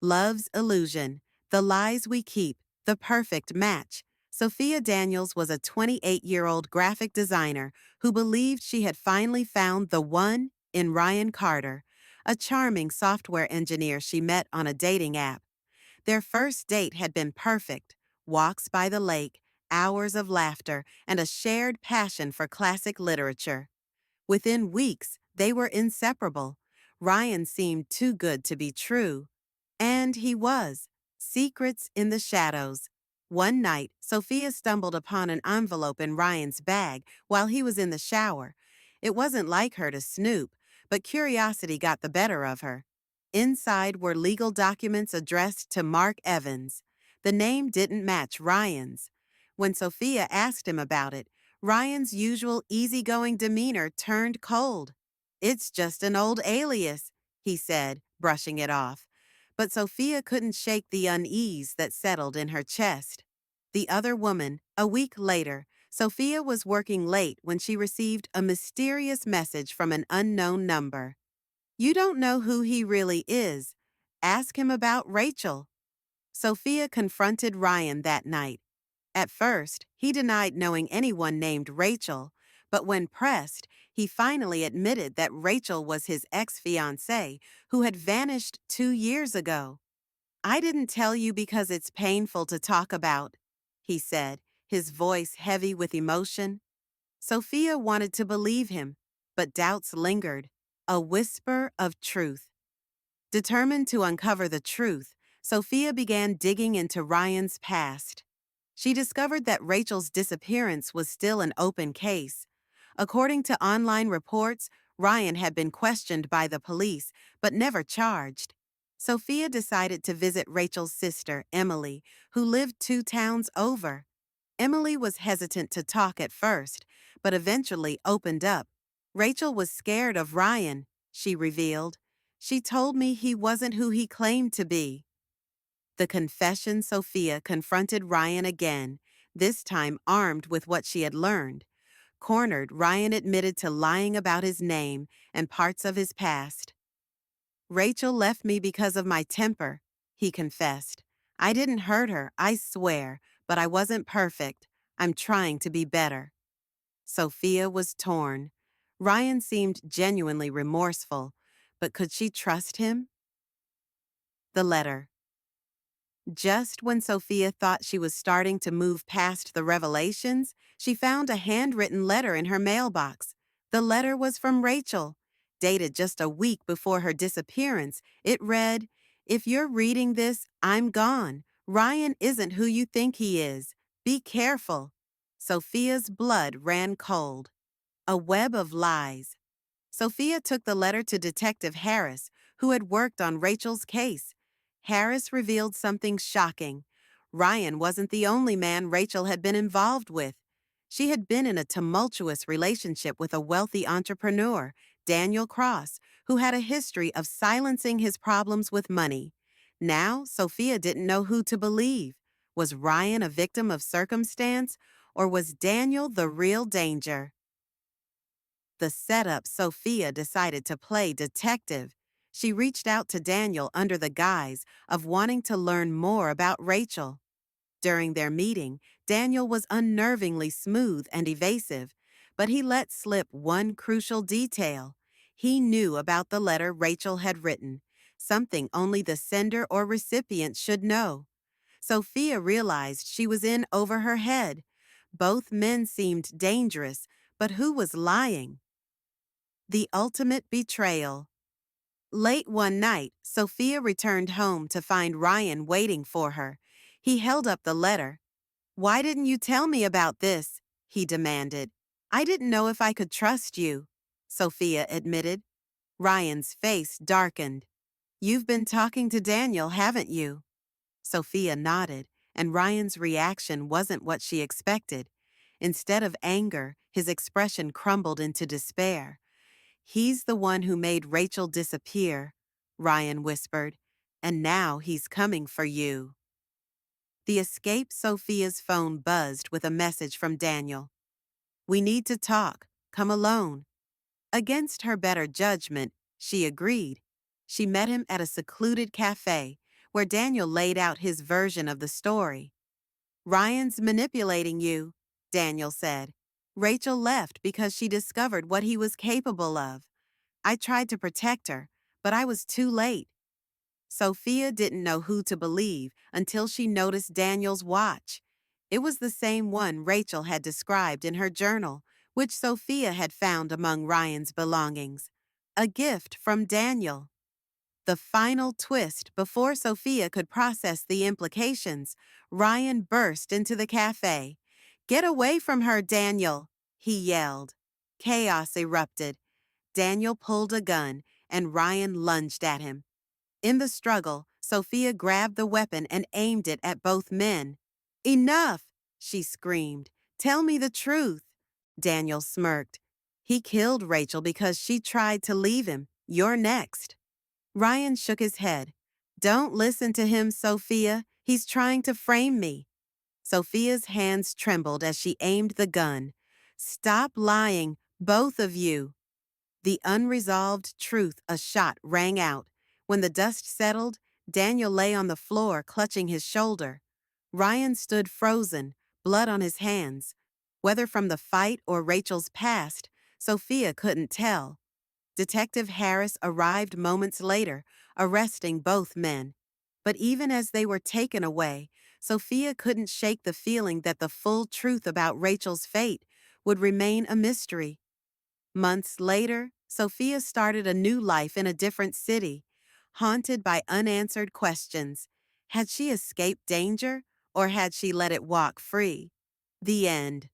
Love's Illusion, The Lies We Keep, The Perfect Match. Sophia Daniels was a 28-year-old graphic designer who believed she had finally found the one in Ryan Carter, a charming software engineer she met on a dating app. Their first date had been perfect: walks by the lake, hours of laughter, and a shared passion for classic literature. Within weeks, they were inseparable. Ryan seemed too good to be true. And he was. Secrets in the shadows. One night, Sophia stumbled upon an envelope in Ryan's bag while he was in the shower. It wasn't like her to snoop, but curiosity got the better of her. Inside were legal documents addressed to Mark Evans. The name didn't match Ryan's. When Sophia asked him about it, Ryan's usual easygoing demeanor turned cold. "It's just an old alias," he said, brushing it off. But Sophia couldn't shake the unease that settled in her chest. The other woman, a week later, Sophia was working late when she received a mysterious message from an unknown number. "You don't know who he really is. Ask him about Rachel." Sophia confronted Ryan that night. At first, he denied knowing anyone named Rachel, but when pressed, he finally admitted that Rachel was his ex-fiancée who had vanished 2 years ago. "I didn't tell you because it's painful to talk about," he said, his voice heavy with emotion. Sophia wanted to believe him, but doubts lingered, a whisper of truth. Determined to uncover the truth, Sophia began digging into Ryan's past. She discovered that Rachel's disappearance was still an open case. According to online reports, Ryan had been questioned by the police, but never charged. Sophia decided to visit Rachel's sister, Emily, who lived 2 towns over. Emily was hesitant to talk at first, but eventually opened up. "Rachel was scared of Ryan," she revealed. "She told me he wasn't who he claimed to be." The confession Sophia confronted Ryan again, this time armed with what she had learned. Cornered, Ryan admitted to lying about his name and parts of his past. "Rachel left me because of my temper," he confessed. "I didn't hurt her, I swear, but I wasn't perfect. I'm trying to be better." Sophia was torn. Ryan seemed genuinely remorseful, but could she trust him? The letter. Just when Sophia thought she was starting to move past the revelations, she found a handwritten letter in her mailbox. The letter was from Rachel. Dated just a week before her disappearance, it read, "If you're reading this, I'm gone. Ryan isn't who you think he is. Be careful." Sophia's blood ran cold. A web of lies. Sophia took the letter to Detective Harris, who had worked on Rachel's case. Harris revealed something shocking. Ryan wasn't the only man Rachel had been involved with. She had been in a tumultuous relationship with a wealthy entrepreneur, Daniel Cross, who had a history of silencing his problems with money. Now, Sophia didn't know who to believe. Was Ryan a victim of circumstance, or was Daniel the real danger? The setup, Sophia decided to play detective. She reached out to Daniel under the guise of wanting to learn more about Rachel. During their meeting, Daniel was unnervingly smooth and evasive, but he let slip one crucial detail. He knew about the letter Rachel had written, something only the sender or recipient should know. Sophia realized she was in over her head. Both men seemed dangerous, but who was lying? The ultimate betrayal. Late one night, Sophia returned home to find Ryan waiting for her. He held up the letter. "Why didn't you tell me about this?" he demanded. "I didn't know if I could trust you," Sophia admitted. Ryan's face darkened. "You've been talking to Daniel, haven't you?" Sophia nodded, and Ryan's reaction wasn't what she expected. Instead of anger, his expression crumbled into despair. "He's the one who made Rachel disappear," Ryan whispered, "and now he's coming for you." The escape Sophia's phone buzzed with a message from Daniel. "We need to talk. Come alone." Against her better judgment, she agreed. She met him at a secluded cafe, where Daniel laid out his version of the story. "Ryan's manipulating you," Daniel said. "Rachel left because she discovered what he was capable of. I tried to protect her, but I was too late." Sophia didn't know who to believe until she noticed Daniel's watch. It was the same one Rachel had described in her journal, which Sophia had found among Ryan's belongings. A gift from Daniel. The final twist, before Sophia could process the implications, Ryan burst into the cafe. "Get away from her, Daniel!" he yelled. Chaos erupted. Daniel pulled a gun, and Ryan lunged at him. In the struggle, Sophia grabbed the weapon and aimed it at both men. "Enough!" she screamed. "Tell me the truth." Daniel smirked. "He killed Rachel because she tried to leave him. You're next." Ryan shook his head. "Don't listen to him, Sophia. He's trying to frame me." Sophia's hands trembled as she aimed the gun. "Stop lying, both of you." The unresolved truth a shot rang out. When the dust settled, Daniel lay on the floor clutching his shoulder. Ryan stood frozen, blood on his hands. Whether from the fight or Rachel's past, Sophia couldn't tell. Detective Harris arrived moments later, arresting both men. But even as they were taken away, Sophia couldn't shake the feeling that the full truth about Rachel's fate would remain a mystery. Months later, Sophia started a new life in a different city, haunted by unanswered questions. Had she escaped danger, or had she let it walk free? The end.